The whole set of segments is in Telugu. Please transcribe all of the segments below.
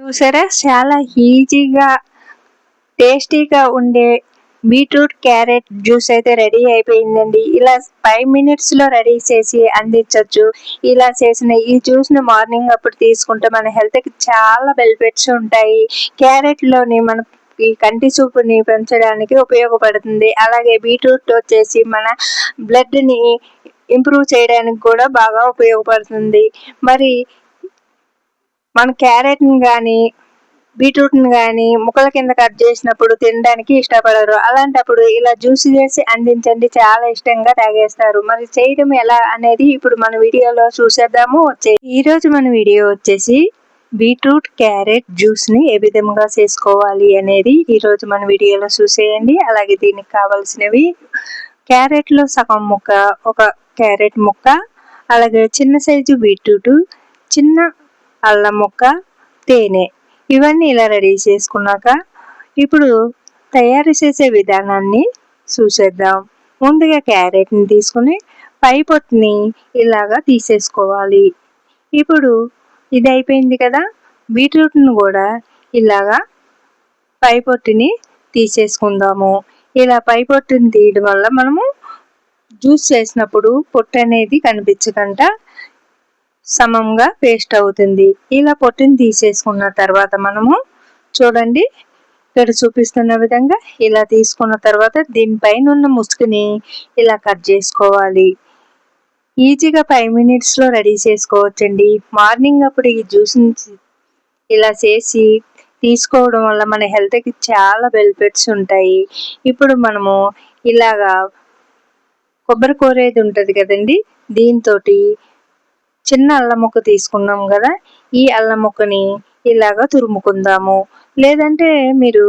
చూసారా, చాలా ఈజీగా టేస్టీగా ఉండే బీట్రూట్ క్యారెట్ జ్యూస్ అయితే రెడీ అయిపోయిందండి. ఇలా 5 minutes లో రెడీ చేసి అందించవచ్చు. ఇలా చేసిన ఈ జ్యూస్ ని మార్నింగ్ అప్పుడు తీసుకుంటే మన హెల్త్ కి చాలా బెనిఫిట్స్ ఉంటాయి. క్యారెట్ లోని మన ఈ కంటి చూపుని పెంచడానికి ఉపయోగపడుతుంది. అలాగే బీట్రూట్ వచ్చేసి మన బ్లడ్ ని ఇంప్రూవ్ చేయడానికి కూడా బాగా ఉపయోగపడుతుంది. మరి మన క్యారెట్ ని కానీ బీట్రూట్ ని కానీ ముక్కల కింద కట్ చేసినప్పుడు తినడానికి ఇష్టపడరు. అలాంటప్పుడు ఇలా జ్యూస్ చేసి అందించండి, చాలా ఇష్టంగా తాగేస్తారు. మరి చేయడం ఎలా అనేది ఇప్పుడు మన వీడియోలో చూసేద్దాము. ఈ రోజు మన వీడియో వచ్చేసి బీట్రూట్ క్యారెట్ జ్యూస్ ని ఏ విధంగా చేసుకోవాలి అనేది ఈ రోజు మన వీడియోలో చూసేయండి. అలాగే దీనికి కావాల్సినవి క్యారెట్ లో సగం ముక్క, ఒక క్యారెట్ ముక్క, అలాగే చిన్న సైజు బీట్రూట్, చిన్న అల్లం ముక్క, తేనె. ఇవన్నీ ఇలా రెడీ చేసుకున్నాక ఇప్పుడు తయారు చేసే విధానాన్ని చూసేద్దాం. ముందుగా క్యారెట్ని తీసుకుని పై పొట్టుని ఇలాగా తీసేసుకోవాలి. ఇప్పుడు ఇది అయిపోయింది కదా, బీట్రూట్ని కూడా ఇలాగా పై పొట్టుని తీసేసుకుందాము. ఇలా పై పొట్టుని తీయడం వల్ల మనము జ్యూస్ చేసినప్పుడు పొట్టు అనేది కనిపించకుండా సమంగా పేస్ట్ అవుతుంది. ఇలా పొట్టుని తీసేసుకున్న తర్వాత మనము చూడండి, ఇక్కడ చూపిస్తున్న విధంగా ఇలా తీసుకున్న తర్వాత దీనిపైన ఉన్న ముసుగుని ఇలా కట్ చేసుకోవాలి. ఈజీగా 5 minutes లో రెడీ చేసుకోవచ్చండి. మార్నింగ్ అప్పుడు ఈ జ్యూస్ని ఇలా చేసి తీసుకోవడం వల్ల మన హెల్త్కి చాలా బెనిఫిట్స్ ఉంటాయి. ఇప్పుడు మనము ఇలాగా కొబ్బరి కూరేది ఉంటుంది కదండి, దీంతో చిన్న అల్లం ముక్క తీసుకున్నాం కదా, ఈ అల్లం ముక్కని ఇలాగా తురుముకుందాము. లేదంటే మీరు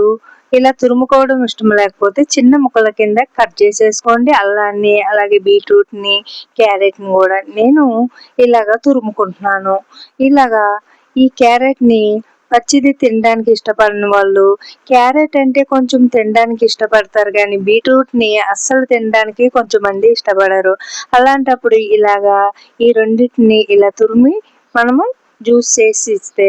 ఇలా తురుముకోవడం ఇష్టం లేకపోతే చిన్న ముక్కల కింద కట్ చేసేసుకోండి అల్లాన్ని, అలాగే బీట్రూట్ని, క్యారెట్ని కూడా. నేను ఇలాగా తురుముకుంటున్నాను. ఇలాగా ఈ క్యారెట్ని పచ్చిది తినడానికి ఇష్టపడిన వాళ్ళు క్యారెట్ అంటే కొంచెం తినడానికి ఇష్టపడతారు, కానీ బీట్రూట్ని అస్సలు తినడానికి కొంచెం మంది ఇష్టపడరు. అలాంటప్పుడు ఇలాగా ఈ రెండింటిని ఇలా తురిమి మనము జ్యూస్ చేసి ఇస్తే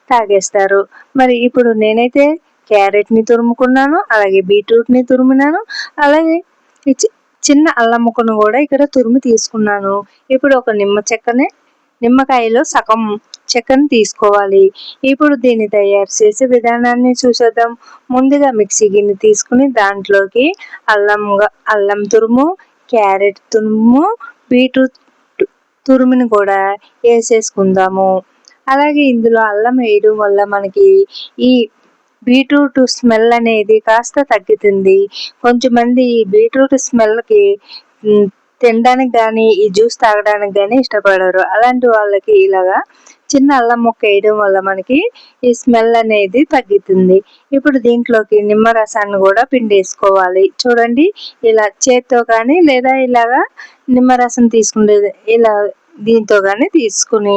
తాగేస్తారు. మరి ఇప్పుడు నేనైతే క్యారెట్ని తురుముకున్నాను, అలాగే బీట్రూట్ని తురిమినాను, అలాగే చిన్న అల్లం ముక్కను కూడా ఇక్కడ తురిమి తీసుకున్నాను. ఇప్పుడు ఒక నిమ్మకాయలో సగం చెక్కను తీసుకోవాలి. ఇప్పుడు దీన్ని తయారు చేసే విధానాన్ని చూసేద్దాం. ముందుగా మిక్సీ గిన్నె తీసుకుని దాంట్లోకి అల్లం తురుము, క్యారెట్ తురుము, బీట్రూట్ తురుముని కూడా వేసేసుకుందాము. అలాగే ఇందులో అల్లం వేయడం వల్ల మనకి ఈ బీట్రూట్ స్మెల్ అనేది కాస్త తగ్గుతుంది. కొంచెంమంది బీట్రూట్ స్మెల్కి తినడానికి కానీ ఈ జ్యూస్ తాగడానికి కానీ ఇష్టపడరు. అలాంటి వాళ్ళకి ఇలాగా చిన్న అల్లం ముక్క వేయడం వల్ల మనకి ఈ స్మెల్ అనేది తగ్గుతుంది. ఇప్పుడు దీంట్లోకి నిమ్మరసాన్ని కూడా పిండేసుకోవాలి. చూడండి, ఇలా చేత్తో కానీ లేదా ఇలాగా నిమ్మరసం తీసుకునేది ఇలా దీంతో కానీ తీసుకుని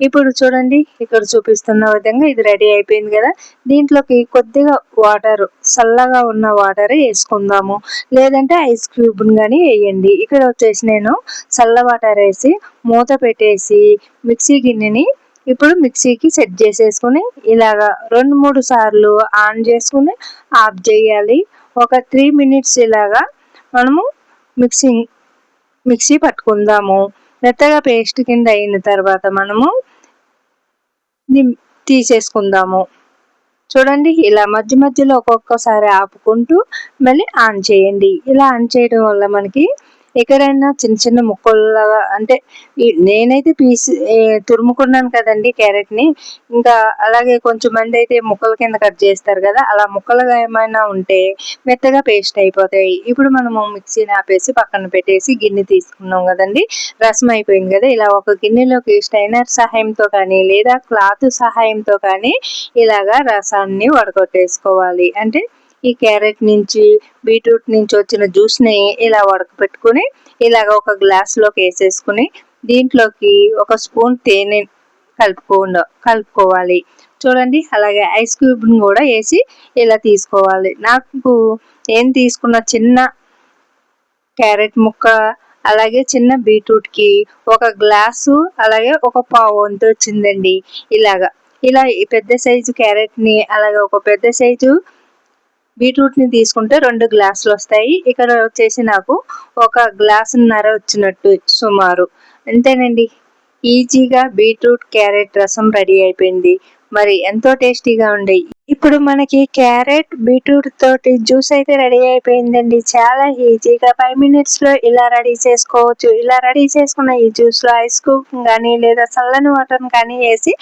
ఇప్పుడు చూడండి, ఇక్కడ చూపిస్తున్న విధంగా ఇది రెడీ అయిపోయింది కదా. దీంట్లోకి కొద్దిగా వాటర్, చల్లగా ఉన్న వాటర్ వేసుకుందాము, లేదంటే ఐస్ క్యూబ్ని కానీ వేయండి. ఇక్కడ వచ్చేసి నేను చల్ల వాటర్ వేసి మూత పెట్టేసి మిక్సీ గిన్నెని ఇప్పుడు మిక్సీకి సెట్ చేసేసుకుని ఇలాగా 2-3 సార్లు ఆన్ చేసుకుని ఆఫ్ చేయాలి. ఒక 3 minutes ఇలాగా మనము మిక్సీ పట్టుకుందాము. మెత్తగా పేస్ట్ కింద అయిన తర్వాత మనము తీసేసుకుందాము. చూడండి, ఇలా మధ్య మధ్యలో ఒక్కొక్కసారి ఆపుకుంటూ మళ్ళీ ఆన్ చేయండి. ఇలా ఆన్ చేయడం వల్ల మనకి ఎక్కడైనా చిన్న చిన్న ముక్కల్లాగా, అంటే నేనైతే తురుముకున్నాను కదండి క్యారెట్ని, ఇంకా అలాగే కొంచెం మంది అయితే ముక్కల కింద కట్ చేస్తారు కదా, అలా ముక్కలుగా ఏమైనా ఉంటే మెత్తగా పేస్ట్ అయిపోతాయి. ఇప్పుడు మనము మిక్సీని ఆపేసి పక్కన పెట్టేసి గిన్నె తీసుకున్నాం కదండి, రసం అయిపోయింది కదా. ఇలా ఒక గిన్నెలోకి స్టైనర్ సహాయంతో కానీ లేదా క్లాత్ సహాయంతో కానీ ఇలాగా రసాన్ని వడగొట్టేసుకోవాలి. అంటే ఈ క్యారెట్ నుంచి బీట్రూట్ నుంచి వచ్చిన జ్యూస్ని ఇలా ఉడకపెట్టుకుని ఇలాగ ఒక గ్లాస్లోకి వేసేసుకుని దీంట్లోకి 1 స్పూన్ తేనె కలుపుకోవాలి. చూడండి, అలాగే ఐస్ క్యూబ్ని కూడా వేసి ఇలా తీసుకోవాలి. నాకు ఏం తీసుకున్న చిన్న క్యారెట్ ముక్క అలాగే చిన్న బీట్రూట్కి 1 గ్లాసు అలాగే 1 పావు వంతు వచ్చిందండి. ఇలాగా ఇలా ఈ పెద్ద సైజు క్యారెట్ని అలాగే ఒక పెద్ద సైజు బీట్రూట్ని తీసుకుంటే 2 గ్లాసులు వస్తాయి. ఇక్కడ వచ్చేసి నాకు 1 గ్లాసున్నర వచ్చినట్టు సుమారు. అంతేనండి, ఈజీగా బీట్రూట్ క్యారెట్ రసం రెడీ అయిపోయింది. మరి ఎంతో టేస్టీగా ఉండే ఇప్పుడు మనకి క్యారెట్ బీట్రూట్ తోటి జ్యూస్ అయితే రెడీ అయిపోయిందండి. చాలా ఈజీగా 5 మినిట్స్లో ఇలా రెడీ చేసుకోవచ్చు. ఇలా రెడీ చేసుకున్న ఈ జ్యూస్లో ఐస్ క్యూబ్ కానీ లేదా చల్లని వాటర్ని కానీ వేసి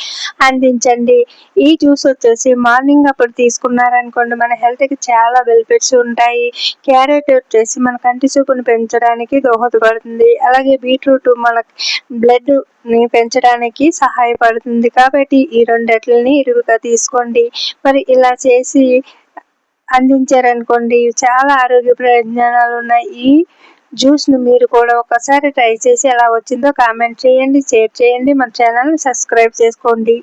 అందించండి. ఈ జ్యూస్ వచ్చేసి మార్నింగ్ అప్పుడు తీసుకున్నారనుకోండి మన హెల్త్కి చాలా బెనిఫిట్స్ ఉంటాయి. క్యారెట్ వచ్చేసి మన కంటి చూపును పెంచడానికి దోహదపడుతుంది. అలాగే బీట్రూట్ మన బ్లడ్ని పెంచడానికి సహాయపడుతుంది. కాబట్టి ఈ రెండిట్లని ఇరువుగా తీసుకోండి. మరి ఇలా చేసి అందించారనుకోండి చాలా ఆరోగ్య ప్రయోజనాలు ఉన్నాయి. ఈ జ్యూస్ను మీరు కూడా ఒకసారి ట్రై చేసి ఎలా వచ్చిందో కామెంట్ చేయండి, షేర్ చేయండి, మన ఛానల్ని సబ్స్క్రైబ్ చేసుకోండి.